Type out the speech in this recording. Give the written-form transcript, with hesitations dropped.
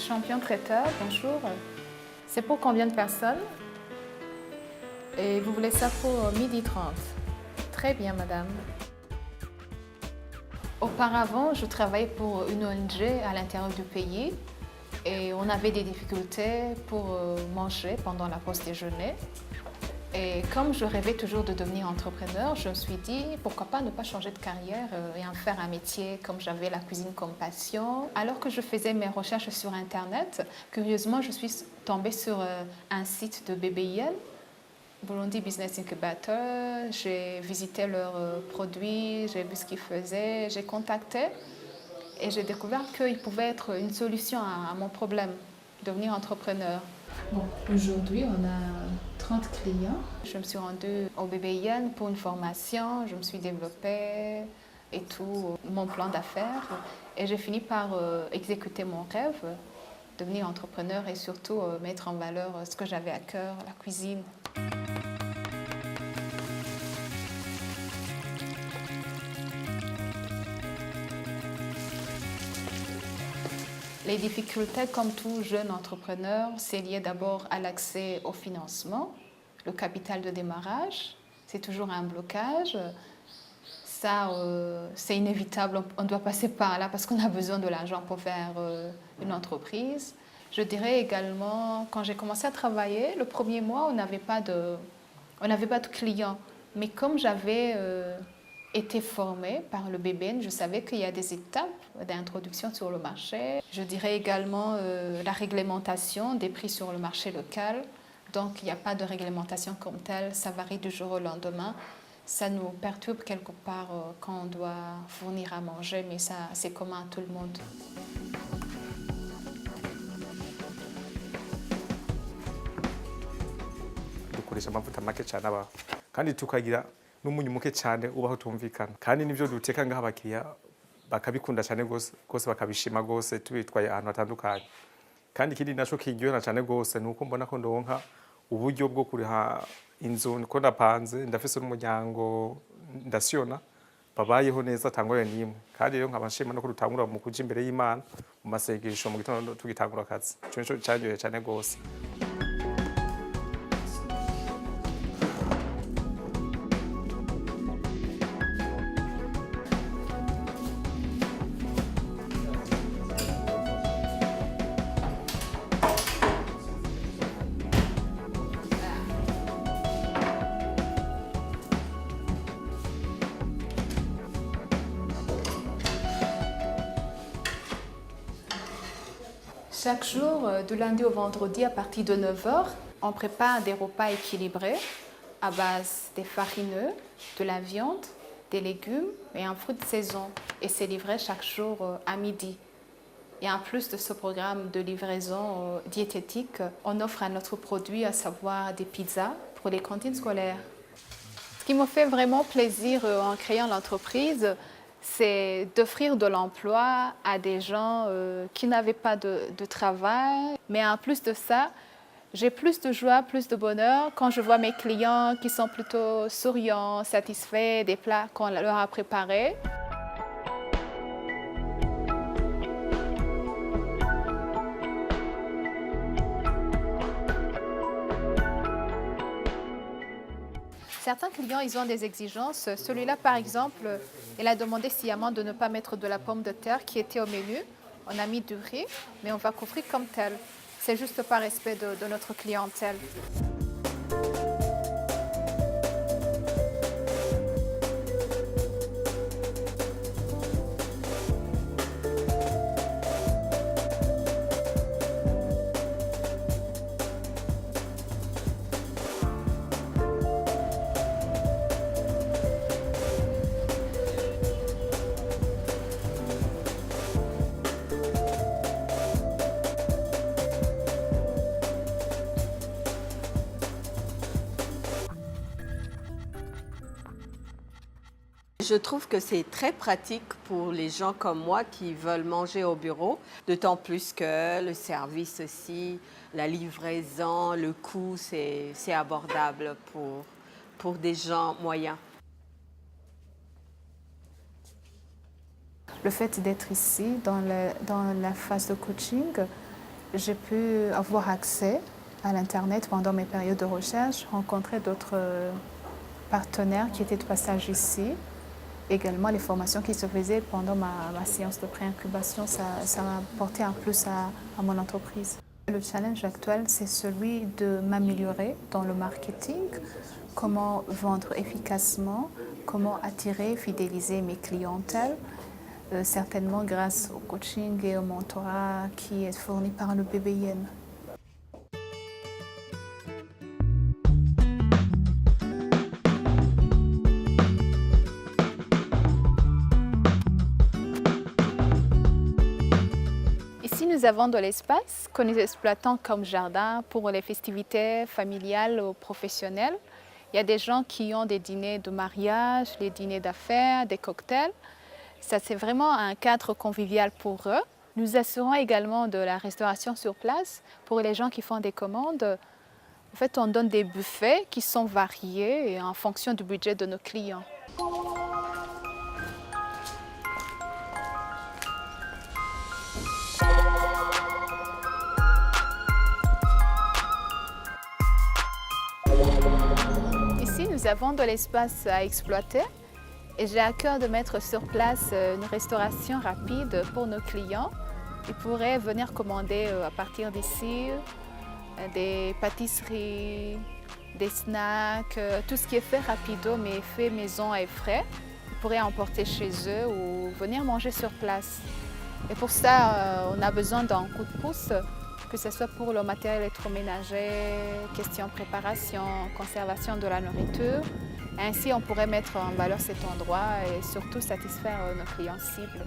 Champion traiteur, bonjour. C'est pour combien de personnes? Et vous voulez ça pour 12h30? Très bien, madame. Auparavant, je travaillais pour une ONG à l'intérieur du pays et on avait des difficultés pour manger pendant la pause déjeuner. Et comme je rêvais toujours de devenir entrepreneur, je me suis dit pourquoi pas ne pas changer de carrière et en faire un métier comme j'avais la cuisine comme passion. Alors que je faisais mes recherches sur Internet, curieusement, je suis tombée sur un site de BBIN, Burundi Business Incubator. J'ai visité leurs produits, j'ai vu ce qu'ils faisaient, j'ai contacté et j'ai découvert qu'il pouvait être une solution à mon problème, devenir entrepreneur. Bon, aujourd'hui, on a 30 clients. Je me suis rendue au BBIN pour une formation, je me suis développée et tout, mon plan d'affaires. Et j'ai fini par exécuter mon rêve, devenir entrepreneur et surtout mettre en valeur ce que j'avais à cœur, la cuisine. Les difficultés, comme tout jeune entrepreneur, c'est lié d'abord à l'accès au financement, le capital de démarrage. C'est toujours un blocage. Ça, c'est inévitable, on doit passer par là parce qu'on a besoin de l'argent pour faire une entreprise. Je dirais également, quand j'ai commencé à travailler, le premier mois, on n'avait pas de clients. Mais comme j'avais été formée par le BBN, je savais qu'il y a des étapes d'introduction sur le marché. Je dirais également la réglementation des prix sur le marché local. Donc, il n'y a pas de réglementation comme telle, ça varie du jour au lendemain. Ça nous perturbe quelque part quand on doit fournir à manger, mais ça, c'est commun à tout le monde. dukoresha amavuta make cyane abaho kandi tukagira n'umunyu muke cyane ubaho tumvikana kandi nivyo duteka ngaha abakiriya bakabikunda cyane gose bakabishima gose tubitwaye ahantu hatandukanye kandi ikindi naco kiryohera cyane gose nuko mbona ko ndonka uburyo bwo kuriha inzu niko ndapanze ndafise n'umuryango ndasiona babayeho neza tangore nimwe kandi rero nkaba nshima no kurutangura mu kuja imbere y'Imana mu masengesho mu gitondo tugitangura akazi cyo cyanyoye cyane gose. Chaque jour, du lundi au vendredi, à partir de 9h, on prépare des repas équilibrés à base des farineux, de la viande, des légumes et un fruit de saison. Et c'est livré chaque jour à midi. Et en plus de ce programme de livraison diététique, on offre un autre produit, à savoir des pizzas pour les cantines scolaires. Ce qui me fait vraiment plaisir en créant l'entreprise, c'est d'offrir de l'emploi à des gens qui n'avaient pas de travail. Mais en plus de ça, j'ai plus de joie, plus de bonheur quand je vois mes clients qui sont plutôt souriants, satisfaits des plats qu'on leur a préparés. Certains clients, ils ont des exigences. Celui-là, par exemple, il a demandé sciemment de ne pas mettre de la pomme de terre qui était au menu. On a mis du riz, mais on va couvrir comme tel. C'est juste par respect de notre clientèle. Je trouve que c'est très pratique pour les gens comme moi qui veulent manger au bureau, d'autant plus que le service aussi, la livraison, le coût, c'est abordable pour des gens moyens. Le fait d'être ici, dans la phase de coaching, j'ai pu avoir accès à l'Internet pendant mes périodes de recherche, rencontrer d'autres partenaires qui étaient de passage ici. Également, les formations qui se faisaient pendant ma séance de pré-incubation, ça m'a apporté un plus à mon entreprise. Le challenge actuel, c'est celui de m'améliorer dans le marketing, comment vendre efficacement, comment attirer et fidéliser mes clientèles, certainement grâce au coaching et au mentorat qui est fourni par le BBIN. Ici, nous avons de l'espace que nous exploitons comme jardin pour les festivités familiales ou professionnelles. Il y a des gens qui ont des dîners de mariage, des dîners d'affaires, des cocktails. Ça, c'est vraiment un cadre convivial pour eux. Nous assurons également de la restauration sur place pour les gens qui font des commandes. En fait, on donne des buffets qui sont variés en fonction du budget de nos clients. Ici, nous avons de l'espace à exploiter. Et j'ai à cœur de mettre sur place une restauration rapide pour nos clients. Ils pourraient venir commander à partir d'ici des pâtisseries, des snacks, tout ce qui est fait rapido mais fait maison et frais. Ils pourraient emporter chez eux ou venir manger sur place. Et pour ça, on a besoin d'un coup de pouce, que ce soit pour le matériel électroménager, question préparation, conservation de la nourriture. Ainsi, on pourrait mettre en valeur cet endroit et surtout satisfaire nos clients cibles.